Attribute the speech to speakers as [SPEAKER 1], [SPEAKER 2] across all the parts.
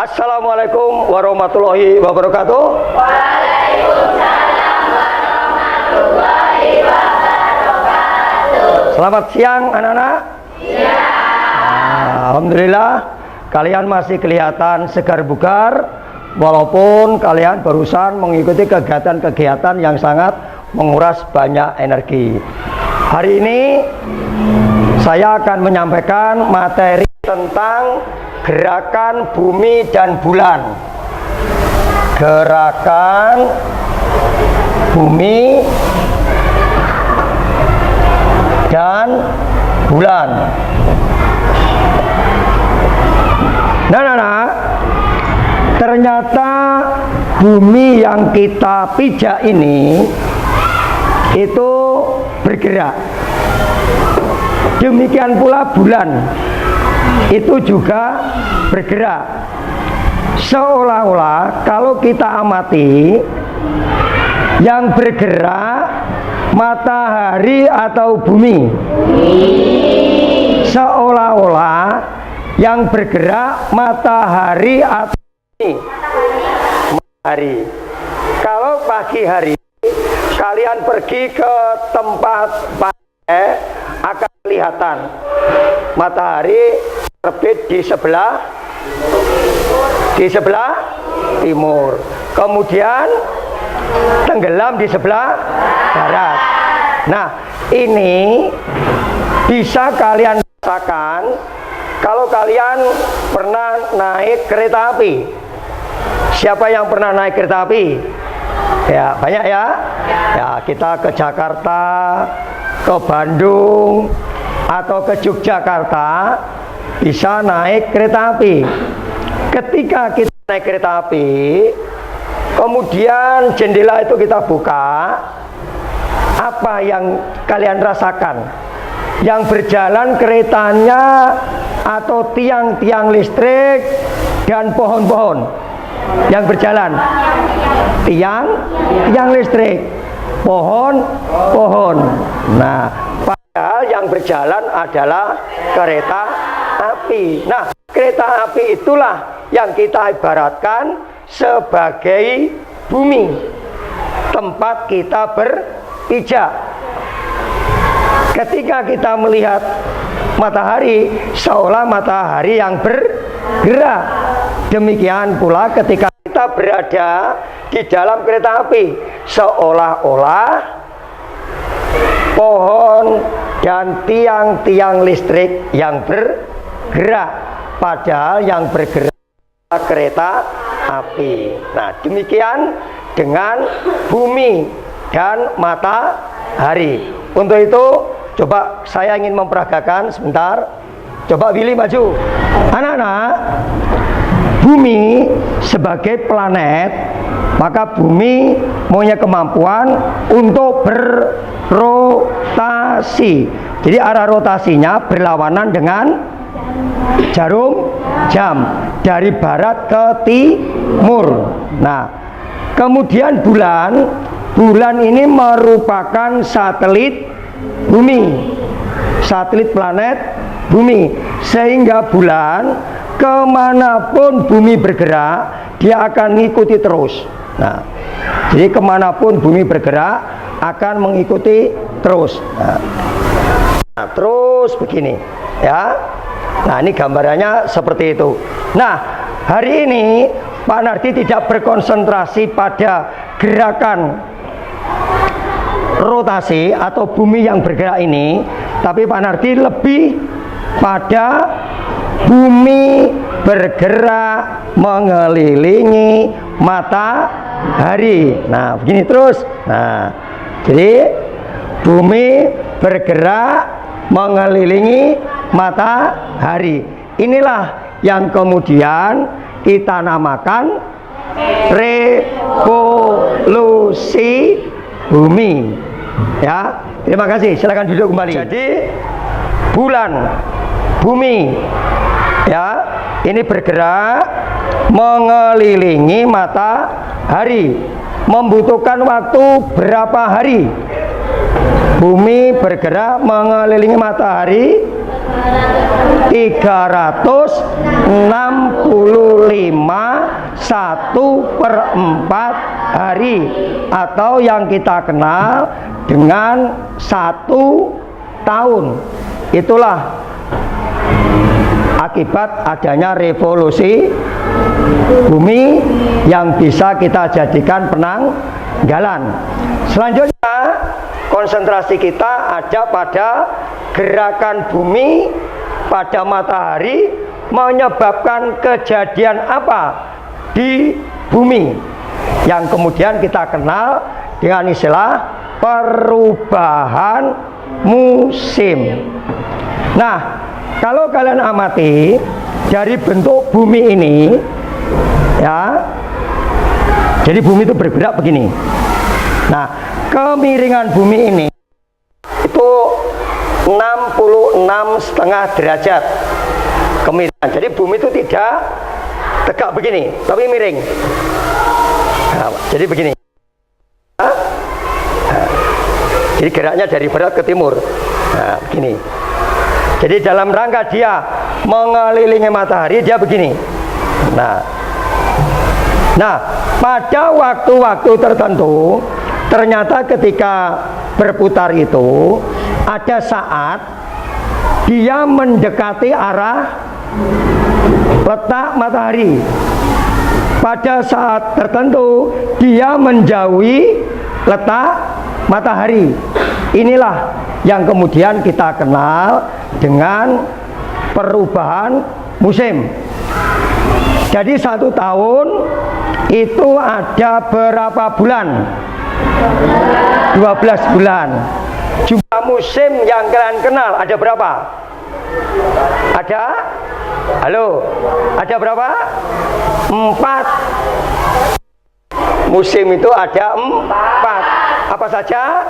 [SPEAKER 1] Assalamualaikum warahmatullahi wabarakatuh.
[SPEAKER 2] Waalaikumsalam warahmatullahi wabarakatuh.
[SPEAKER 1] Selamat siang anak-anak.
[SPEAKER 2] Ya.
[SPEAKER 1] Alhamdulillah kalian masih kelihatan segar bugar, walaupun kalian barusan mengikuti kegiatan-kegiatan yang sangat menguras banyak energi. Hari ini saya akan menyampaikan materi tentang gerakan bumi dan bulan. Gerakan bumi dan bulan. Nah, ternyata bumi yang kita pijak ini itu bergerak. Demikian pula bulan itu juga bergerak. Seolah-olah kalau kita amati, yang bergerak matahari atau bumi. Seolah-olah yang bergerak matahari atau bumi. Matahari. Kalau pagi hari kalian pergi ke tempat pantai, akan kelihatan matahari terbit di sebelah timur, kemudian tenggelam di sebelah barat. Nah, ini bisa kalian rasakan kalau kalian pernah naik kereta api. Siapa yang pernah naik kereta api? Ya, banyak ya. Ya, kita ke Jakarta, ke Bandung, atau ke Yogyakarta bisa naik kereta api. Ketika kita naik kereta api, kemudian jendela itu kita buka, apa yang kalian rasakan? Yang berjalan keretanya atau tiang-tiang listrik dan pohon-pohon yang berjalan? Tiang listrik, pohon. Nah, padahal yang berjalan adalah kereta api. Nah, kereta api itulah yang kita ibaratkan sebagai bumi, tempat kita berpijak. Ketika kita melihat matahari, seolah matahari yang bergerak. Demikian pula ketika kita berada di dalam kereta api, seolah-olah pohon dan tiang-tiang listrik yang bergerak, padahal yang bergerak kereta api. Nah, demikian dengan bumi dan matahari. Untuk itu coba saya ingin memperagakan sebentar. Coba Willy maju. Anak-anak, bumi sebagai planet, maka bumi punya kemampuan untuk berrotasi. Jadi arah rotasinya berlawanan dengan jarum jam dari barat ke timur. Nah, kemudian bulan ini merupakan satelit bumi, satelit planet bumi, sehingga bulan kemanapun bumi bergerak, dia akan mengikuti terus. Nah, jadi kemanapun bumi bergerak akan mengikuti terus. Nah, terus begini ya. Nah, ini gambarannya seperti itu. Nah, hari ini Pak Nardi tidak berkonsentrasi pada gerakan rotasi atau bumi yang bergerak ini, tapi Pak Nardi lebih pada bumi bergerak mengelilingi matahari. Nah, begini terus. Nah, jadi bumi bergerak mengelilingi matahari. Inilah yang kemudian kita namakan revolusi bumi. Ya, terima kasih. Silakan duduk kembali. Jadi bumi ya, ini bergerak mengelilingi matahari. Membutuhkan waktu berapa hari? Bumi bergerak mengelilingi matahari 3 1/4 hari, atau yang kita kenal dengan 1 tahun. Itulah akibat adanya revolusi bumi yang bisa kita jadikan penanggalan. Selanjutnya konsentrasi kita ada pada gerakan bumi pada matahari menyebabkan kejadian apa di bumi yang kemudian kita kenal dengan istilah perubahan musim. Nah, kalau kalian amati dari bentuk bumi ini, ya, jadi bumi itu bergerak begini. Nah, kemiringan bumi ini itu 66,5 derajat kemiringan. Jadi bumi itu tidak tegak begini, tapi miring. Nah, jadi begini. Nah, jadi geraknya dari barat ke timur. Nah, begini. Jadi dalam rangka dia mengelilingi matahari, dia begini. Nah, pada waktu-waktu tertentu, ternyata ketika berputar itu, ada saat dia mendekati arah letak matahari. Pada saat tertentu, dia menjauhi letak matahari. Inilah yang kemudian kita kenal dengan perubahan musim. Jadi 1 tahun itu ada berapa bulan? 12 bulan. Jumlah musim yang kalian kenal ada berapa? Ada? Halo? Ada berapa? 4. Musim itu ada 4. Apa saja?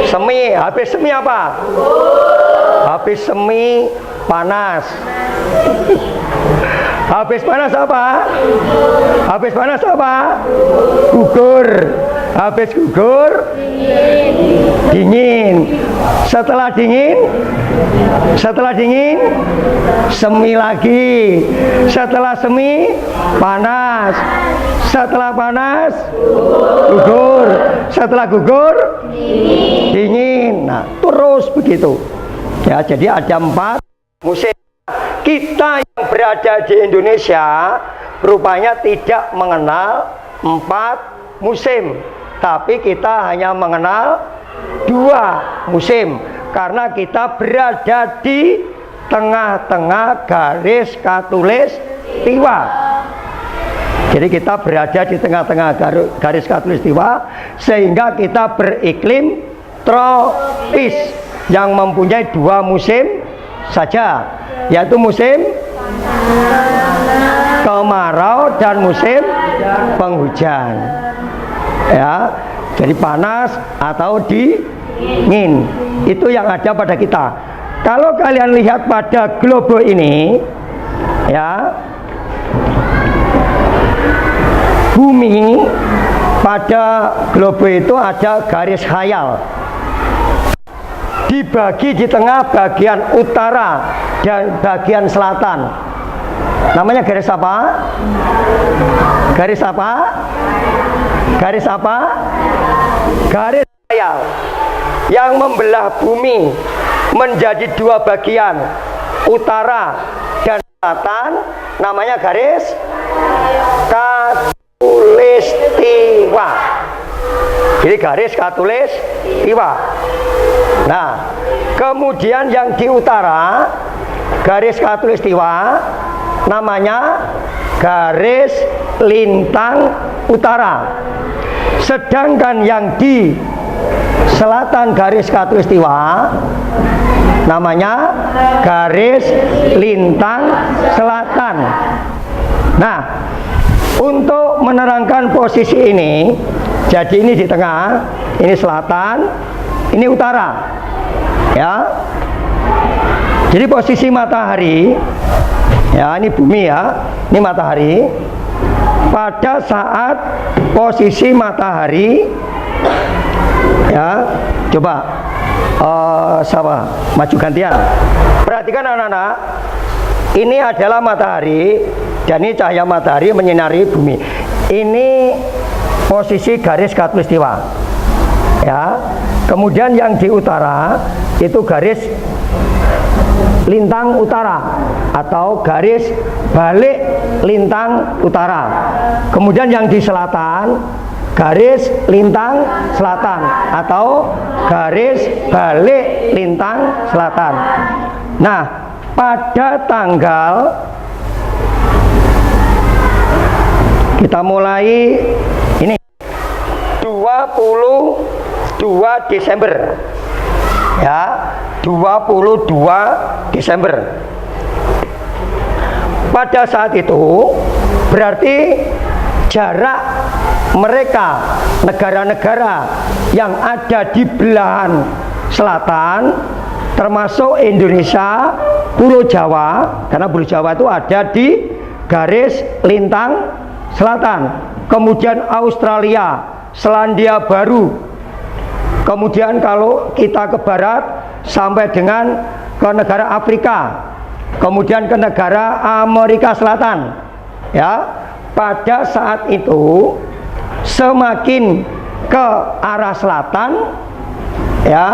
[SPEAKER 1] Semi. Habis semi apa? Habis semi panas. Habis panas apa? Habis panas apa? Gugur. Habis gugur dingin. Setelah dingin semi lagi. Setelah semi panas. Setelah panas gugur. Setelah gugur dingin. Nah, terus begitu. Ya, jadi ada 4 musim. Kita yang berada di Indonesia rupanya tidak mengenal 4 musim, tapi kita hanya mengenal 2 musim karena kita berada di tengah-tengah garis khatulistiwa. Jadi kita berada di tengah-tengah garis khatulistiwa sehingga kita beriklim tropis yang mempunyai 2 musim saja, yaitu musim kemarau dan musim penghujan. Ya, jadi panas atau dingin. Itu yang ada pada kita. Kalau kalian lihat pada globe ini, ya, bumi pada globe itu ada garis khayal. Dibagi di tengah bagian utara dan bagian selatan. Namanya garis apa? Garis apa? Garis apa? Garis khayal yang membelah bumi menjadi 2 bagian, utara dan selatan, namanya garis khatulistiwa. Jadi garis khatulistiwa. Nah, kemudian yang di utara garis khatulistiwa namanya garis lintang utara. Sedangkan yang di selatan garis khatulistiwa namanya garis lintang selatan. Nah, untuk menerangkan posisi ini, jadi ini di tengah, ini selatan, ini utara, ya. Jadi posisi matahari, ya, ini bumi, ya, ini matahari. Pada saat posisi matahari, ya, coba Sama maju gantian. Perhatikan anak-anak, ini adalah matahari dan ini cahaya matahari menyinari bumi. Ini posisi garis khatulistiwa, ya. Kemudian yang di utara itu garis lintang utara atau garis balik lintang utara. Kemudian yang di selatan garis lintang selatan atau garis balik lintang selatan. Nah, pada tanggal, kita mulai ini 22 Desember, ya, 22 Desember. Pada saat itu berarti jarak mereka, negara-negara yang ada di belahan selatan, termasuk Indonesia, Pulau Jawa, karena Pulau Jawa itu ada di garis lintang selatan. Kemudian Australia, Selandia Baru. Kemudian kalau kita ke barat sampai dengan ke negara Afrika, kemudian ke negara Amerika Selatan, ya. Pada saat itu semakin ke arah selatan, ya,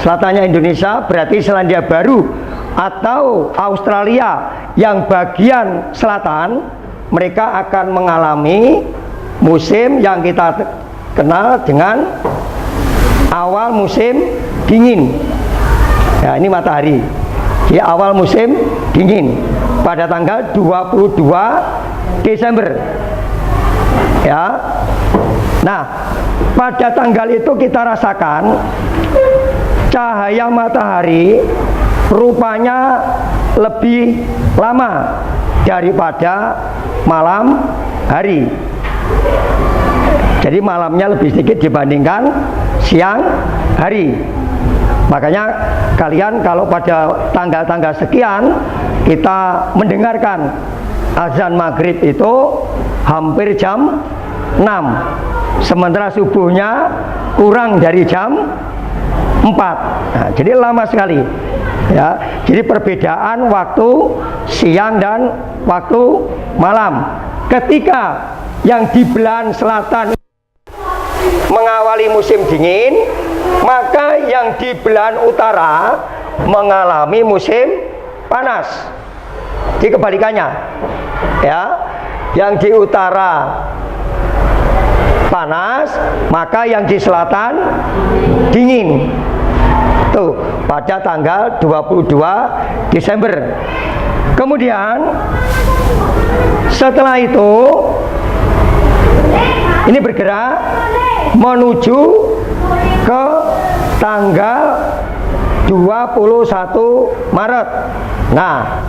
[SPEAKER 1] selatannya Indonesia berarti Selandia Baru atau Australia yang bagian selatan, mereka akan mengalami musim yang kita kenal dengan awal musim dingin. Ya, ini matahari di awal musim dingin pada tanggal 22 Desember, ya. Nah, pada tanggal itu kita rasakan cahaya matahari rupanya lebih lama daripada malam hari. Jadi malamnya lebih sedikit dibandingkan siang hari. Makanya kalian kalau pada tanggal-tanggal sekian kita mendengarkan azan maghrib itu hampir jam 6, sementara subuhnya kurang dari jam 4. Nah, jadi lama sekali, ya. Jadi perbedaan waktu siang dan waktu malam. Ketika yang di belahan selatan mengawali musim dingin, maka yang di belahan utara mengalami musim panas. Jadi kebalikannya, ya. Yang di utara panas, maka yang di selatan dingin. Tuh, pada tanggal 22 Desember. Kemudian setelah itu ini bergerak menuju ke tanggal 21 Maret. Nah,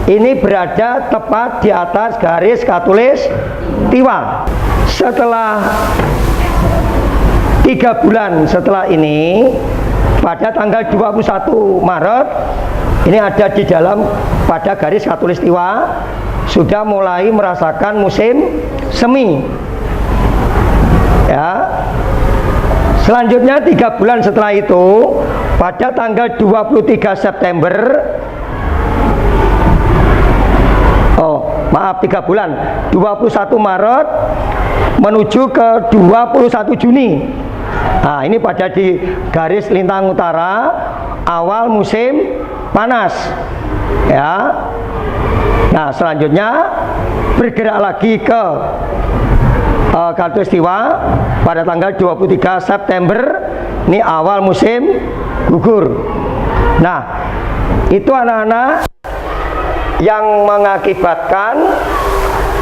[SPEAKER 1] ini berada tepat di atas garis khatulistiwa. Setelah 3 bulan setelah ini, pada tanggal 21 Maret, ini ada di dalam pada garis khatulistiwa, sudah mulai merasakan musim semi, ya. Selanjutnya 3 bulan setelah itu, pada tanggal 23 September, 3 bulan, 21 Maret menuju ke 21 Juni. Nah, ini pada di garis lintang utara awal musim panas, ya. Nah, selanjutnya bergerak lagi ke khatulistiwa pada tanggal 23 September, ini awal musim gugur. Nah, itu anak-anak yang mengakibatkan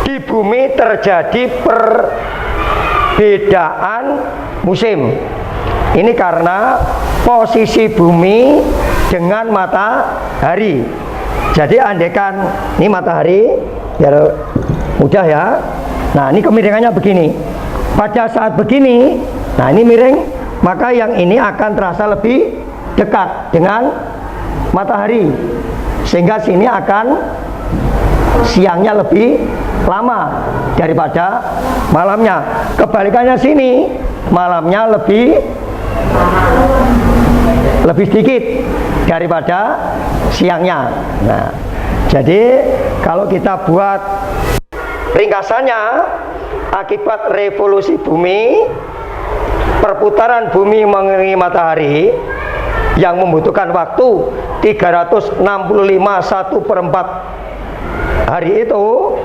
[SPEAKER 1] di bumi terjadi perbedaan musim. Ini karena posisi bumi dengan matahari. Jadi andekan ini matahari, biar mudah ya. Nah, ini kemiringannya begini. Pada saat begini, nah ini miring, maka yang ini akan terasa lebih dekat dengan matahari, sehingga sini akan siangnya lebih lama daripada malamnya. Kebalikannya sini, malamnya lebih lebih sedikit daripada siangnya. Nah, jadi kalau kita buat ringkasannya, akibat revolusi bumi, perputaran bumi mengelilingi matahari yang membutuhkan waktu 365 1/4 hari itu,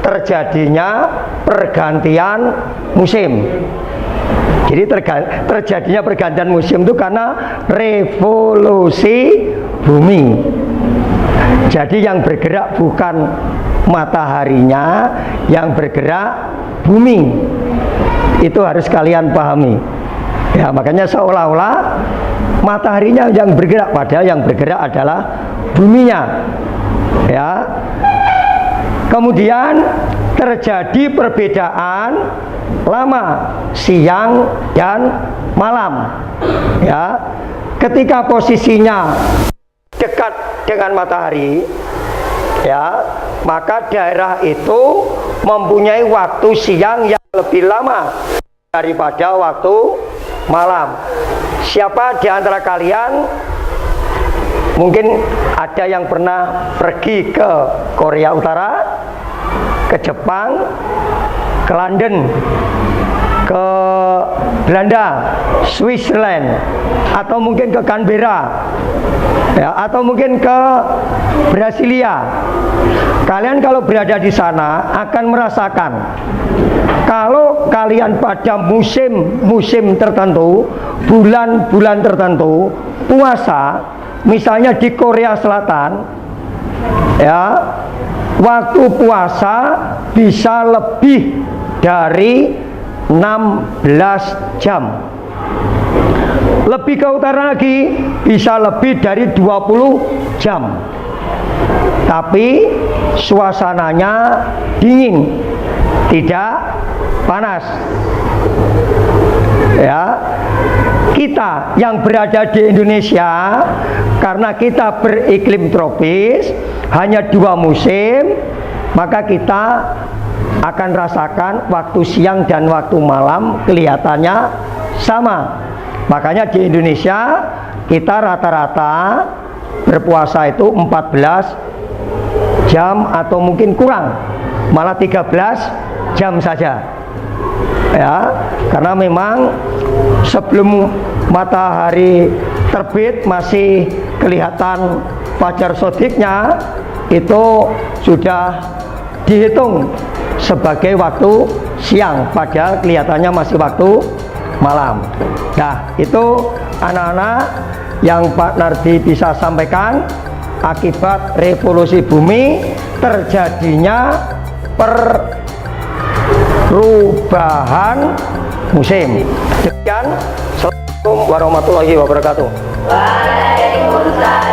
[SPEAKER 1] terjadinya pergantian musim. Jadi terjadinya pergantian musim itu karena revolusi bumi. Jadi yang bergerak bukan mataharinya, yang bergerak bumi. Itu harus kalian pahami. Ya, makanya seolah-olah mataharinya yang bergerak, padahal yang bergerak adalah buminya. Ya. Kemudian terjadi perbedaan lama siang dan malam. Ya. Ketika posisinya dekat dengan matahari, ya, maka daerah itu mempunyai waktu siang yang lebih lama daripada waktu malam. Siapa di antara kalian mungkin ada yang pernah pergi ke Korea Utara, ke Jepang, ke London, ke Belanda, Switzerland, atau mungkin ke Canberra, ya, atau mungkin ke Brasilia. Kalian kalau berada di sana akan merasakan, kalau kalian pada musim tertentu, bulan-bulan tertentu puasa, misalnya di Korea Selatan, ya, waktu puasa bisa lebih dari 16 jam. Lebih ke utara lagi bisa lebih dari 20 jam. Tapi suasananya dingin, tidak panas. Ya. Kita yang berada di Indonesia, karena kita beriklim tropis, hanya 2 musim, maka kita akan rasakan waktu siang dan waktu malam kelihatannya sama. Makanya di Indonesia kita rata-rata berpuasa itu 14 jam atau mungkin kurang, malah 13 jam saja. Ya, karena memang sebelum matahari terbit masih kelihatan fajar shodiknya, itu sudah dihitung sebagai waktu siang, padahal kelihatannya masih waktu malam. Nah, itu anak-anak yang Pak Nardi bisa sampaikan akibat revolusi bumi terjadinya perubahan musim. Sekian, Assalamualaikum warahmatullahi wabarakatuh.
[SPEAKER 2] Waalaikumsalam.